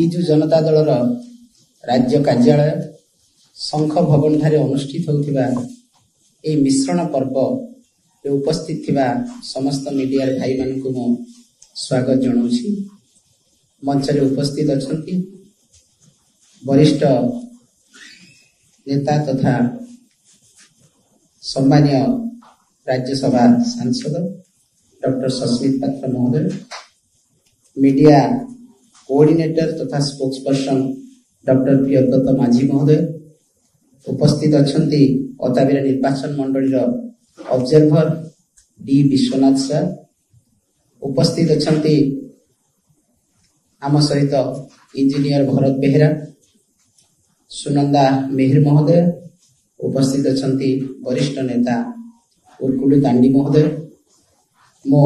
ବିଜୁ ଜନତା ଦଳର राज्य कार्यालय शंख भवन ठारे अनुष्ठित होउथिबा ए मिश्रण पर्व उपस्थित थिबा समस्त मीडिया भाई मानकु मो स्वागत जनाउछि। मंच रे उपस्थित अछंती वरिष्ठ नेता तथा सम्मानीय राज्यसभा सांसद डॉक्टर सस्मित पात्र महोदय, मीडिया कोऑर्डिनेटर तथा स्पोक्स पर्सन डॉक्टर प्रियव्रत माझी महोदय, उपस्थित अछंती अताबिरा निर्वाचन मंडली ऑब्जर्वर डी विश्वनाथ सर, उपस्थित अछंती आम सहित इंजीनियर भरत बेहेरा, सुनंदा मेहर महोदय, उपस्थित अछंती वरिष्ठ नेता उर्कुलु तांडी महोदय, मो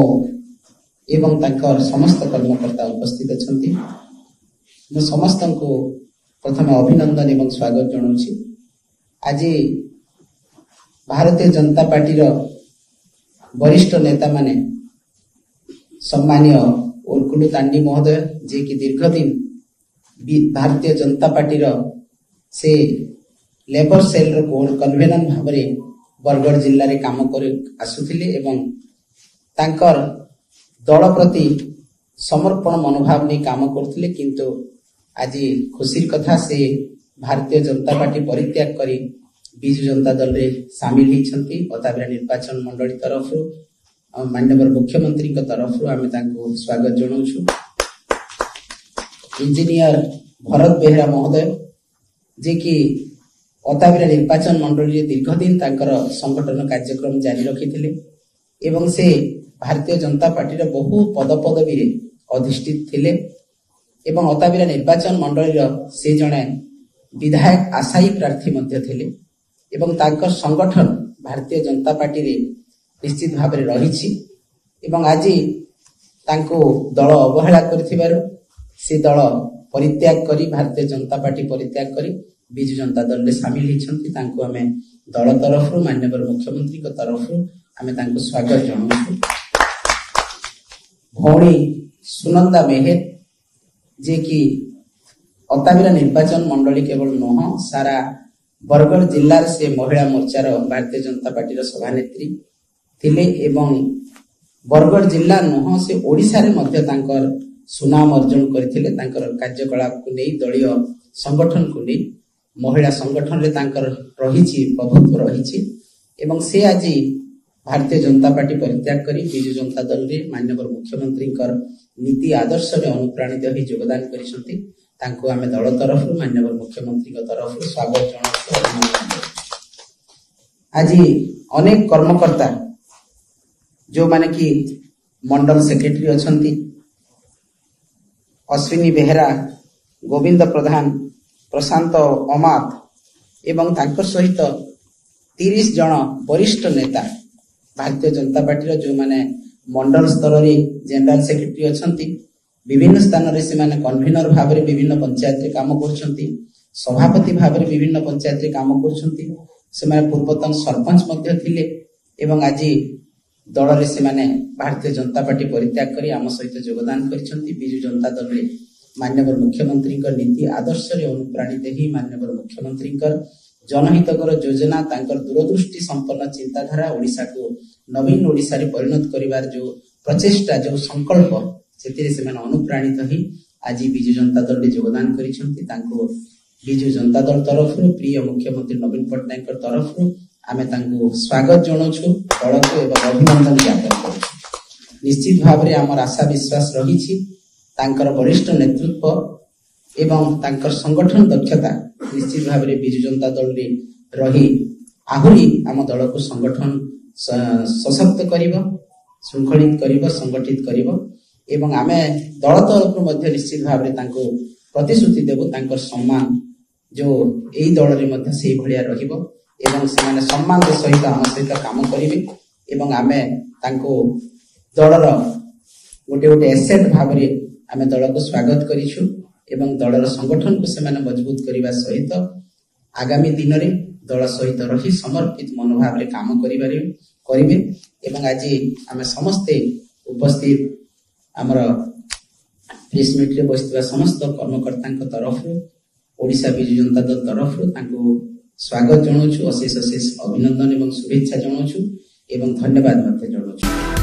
एवं तांकर समस्त कर्मकर्ता उपस्थित अछंती। मो समस्त को प्रथम अभिनंदन एवं स्वागत जनाउछि। आज भारतीय जनता पार्टी वरिष्ठ नेता माने सम्मानीय उर्कुलु तांडी महोदय जे कि दीर्घ दिन भारतीय जनता पार्टी से लेबर सेल कन्वेनर भाव बरगढ़ जिले में काम कर आसुथिले एवं तांकर दल प्रति समर्पण मनोभाव नहीं काम करथिले, किंतु आज खुशी कथा से भारतीय जनता पार्टी परित्याग करी बिजु जनता दल रे सामिल होती। अताबिरा निर्वाचन मंडली तरफ माननीय मुख्यमंत्री तरफ आम स्वागत जनाऊँ। इंजीनियर भरत बेहेरा महोदय जे कि अताबिरा निर्वाचन मंडली दीर्घ दिन संगठन कार्यक्रम जारी रखी एवं से भारतीय जनता पार्टी बहु पद पदवी अधिष्ठित थिले एवं अताबिरा निर्वाचन मंडली से जड़े विधायक आशायी प्रार्थी मध्य थिले एवं तांकर संगठन भारतीय जनता पार्टी रे निश्चित भाव में रही एवं आज तांको दल अवहेला करिथिबारु से दल परित्याग करी भारतीय जनता पार्टी परित्याग करी बिजु जनता दल में सामिल होती। तांको आमे दल तरफ माननीय मुख्यमंत्री तरफ आमे तांको स्वागत जनाऊँ। भौणी सुनंदा मेहर जे कि अताबिरा निर्वाचन मंडली केवल नुह सारा बरगढ़ जिल्लार से महिला मोर्चार भारतीय जनता पार्टी सभानेत्री थिले एवं बरगढ़ जिला नुह से ओडिशा रे मध्य तांकर सुनाम अर्जन करथिले। तांकर कार्यकलाप को नहीं दलीय संगठन को नहीं महिला संगठन रे तांकर रहिछि प्रभुत्व रहिछि एवं से आज भारतीय जनता पार्टी परित्याग करी बिजु जनता दल रे माननीय मुख्यमंत्री नीति आदर्श में अनुप्राणित हो योगदान करिसंती। तांको आमे दल तरफ माननीय मुख्यमंत्री तरफ स्वागत जनाउँ। आज अनेक कर्मकर्ता जो माने कि मंडल सेक्रेटरी अछंती अश्विनी बेहेरा, गोविंद प्रधान, प्रशांत अमात एवं तांकर सहित 30 जन वरिष्ठ नेता भारतीय जनता पार्टी जो माने मंडल स्तर रे जनरल सेक्रेटरी अछंती, विभिन्न स्थान रे से माने कन्वीनर भाव रे विभिन्न पंचायत रे काम करछंती, सभापति भाव रे विभिन्न पंचायत रे काम करछंती, से माने पूर्वतन सरपंच मध्य थिले एवं आज दल रे से माने भारतीय जनता पार्टी परित्याग करी आम सहित योगदान करिसंती। बिजु जनता दल रे माननीय मुख्यमंत्री नीति आदर्श रे अनुप्राणित ही माननीय मुख्यमंत्री जनहितकर योजना तांकर दूरदृष्टि संपन्न चिंताधारा ओडिशा को नवीन ओडिशा रे परिणत करिवार जो प्रचेष्टा जो संकल्प सेतिरे से माने अनुप्राणित ही आज बिजु जनता दल रे योगदान करिसंती। तांको बिजु जनता दल तरफ प्रिय मुख्यमंत्री नवीन पट्टनायक तरफ आमे तांको स्वागत जनाउछु, दल को एवं अभिनंदन ज्ञापन करूछु। निश्चित भाव में आमर आशा विश्वास रही तांकर वरिष्ठ नेतृत्व एवं तांकर संगठन दक्षता निश्चित भाव में बिजु जनता दल रे रही आहुरी आम दल को संगठन सशक्त करिवो, शृंखलित करिवो, संगठित करिवो एवं आमे दल तरफ मध्य निश्चित भाव में तांको प्रतिश्रुति देबो तांकर सम्मान जो एई दल रे मध्य सेही भलिया रहिबो एवं से सम्मान के सहित आम सहित काम करिवे एवं आमे तांको दलर गोटे गोटे एसेट भाव में आमे दल को स्वागत करिछु एवं दलर संगठन को से मजबूत करने सहित आगामी दिन में दल सहित रही समर्पित मनोभाव रे काम करिवे एवं आज आमे समस्ते उपस्थित आमर ପ୍ରେସ୍ ମିଟ୍ରେ ବସିଥିବା ସମସ୍ତ କର୍ମକର୍ତ୍ତାଙ୍କ ତରଫରୁ ଓଡ଼ିଶା ବିଜୁ ଜନତା ଦଳ ତରଫରୁ ତାଙ୍କୁ ସ୍ୱାଗତ ଜଣାଉଛୁ, ଅଶେଷ ଅଶେଷ ଅଭିନନ୍ଦନ ଏବଂ ଶୁଭେଚ୍ଛା ଜଣାଉଛୁ ଏବଂ ଧନ୍ୟବାଦ ମଧ୍ୟ ଜଣାଉଛୁ।